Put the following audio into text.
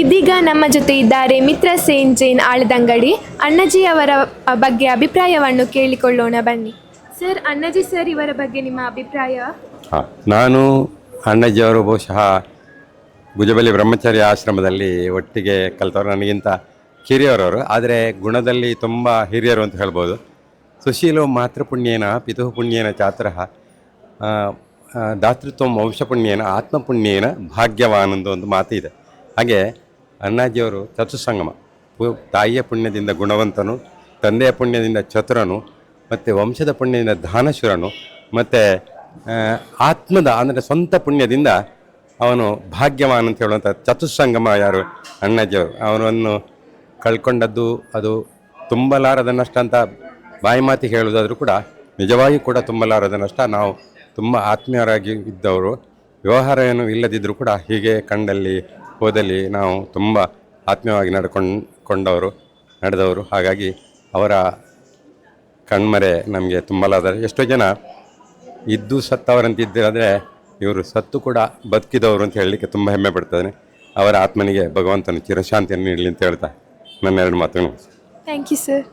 ಇದೀಗ ನಮ್ಮ ಜೊತೆ ಇದ್ದಾರೆ ಮಿತ್ರ ಸೇನ್ ಜೈನ್ ಆಳದಂಗಡಿ. ಅಣ್ಣಜಿಯವರ ಬಗ್ಗೆ ಅಭಿಪ್ರಾಯವನ್ನು ಕೇಳಿಕೊಳ್ಳೋಣ ಬನ್ನಿ. ಸರ್, ಅಣ್ಣಜಿ ಸರ್ ಇವರ ಬಗ್ಗೆ ನಿಮ್ಮ ಅಭಿಪ್ರಾಯ? ನಾನು ಅಣ್ಣಜಿಯವರು ಬಹುಶಃ ಭುಜಬಲಿ ಬ್ರಹ್ಮಚರ್ಯ ಆಶ್ರಮದಲ್ಲಿ ಒಟ್ಟಿಗೆ ಕಲಿತವರು, ನನಗಿಂತ ಕಿರಿಯರವರು, ಆದರೆ ಗುಣದಲ್ಲಿ ತುಂಬ ಹಿರಿಯರು ಅಂತ ಹೇಳ್ಬೋದು. ಸುಶೀಲೋ ಮಾತೃಪುಣ್ಯೇನ ಪಿತುಃ ಪುಣ್ಯೇನ ಚಾತುರಃ ದಾತೃತ್ವ ವಂಶಪುಣ್ಯೇನ ಆತ್ಮಪುಣ್ಯೇನ ಭಾಗ್ಯವಾನ್ ಅಂತ ಒಂದು ಮಾತು ಇದೆ. ಹಾಗೆ ಅಣ್ಣಾಜಿಯವರು ಚತುಸ್ಸಂಗಮ, ತಾಯಿಯ ಪುಣ್ಯದಿಂದ ಗುಣವಂತನು, ತಂದೆಯ ಪುಣ್ಯದಿಂದ ಚತುರನು, ಮತ್ತು ವಂಶದ ಪುಣ್ಯದಿಂದ ದಾನಶೂರನು, ಮತ್ತು ಆತ್ಮದ ಅಂದರೆ ಸ್ವಂತ ಪುಣ್ಯದಿಂದ ಅವನು ಭಾಗ್ಯವಾನ್ ಅಂತ ಹೇಳುವಂಥ ಚತುಸ್ಸಂಗಮ ಯಾರು ಅಣ್ಣಾಜಿಯವರು. ಅವರನ್ನು ಕಳ್ಕೊಂಡದ್ದು ಅದು ತುಂಬಲಾರದ ನಷ್ಟ ಅಂತ ಬಾಯಿ ಮಾತಿ ಹೇಳುವುದಾದರೂ ಕೂಡ ನಿಜವಾಗಿಯೂ ಕೂಡ ತುಂಬಲಾರದ ನಷ್ಟ. ನಾವು ತುಂಬ ಆತ್ಮೀಯರಾಗಿ ಇದ್ದವರು, ವ್ಯವಹಾರ ಏನು ಇಲ್ಲದಿದ್ದರೂ ಕೂಡ ಹೀಗೆ ಕಂಡಲ್ಲಿ ಹೋದಲ್ಲಿ ನಾವು ತುಂಬ ಆತ್ಮೀಯವಾಗಿ ನಡೆದವರು. ಹಾಗಾಗಿ ಅವರ ಕಣ್ಮರೆ ನಮಗೆ ತುಂಬಲಾದರೆ, ಎಷ್ಟೋ ಜನ ಇದ್ದು ಸತ್ತವರಂತಿದ್ದರೆ ಇವರು ಸತ್ತು ಕೂಡ ಬದುಕಿದವರು ಅಂತ ಹೇಳಲಿಕ್ಕೆ ತುಂಬ ಹೆಮ್ಮೆ ಪಡ್ತಾನೆ. ಅವರ ಆತ್ಮನಿಗೆ ಭಗವಂತನ ಚಿರಶಾಂತಿಯನ್ನು ನೀಡಲಿ ಅಂತ ಹೇಳ್ತಾ ನನ್ನ ಎರಡು ಮಾತುಗಳು. Thank you sir.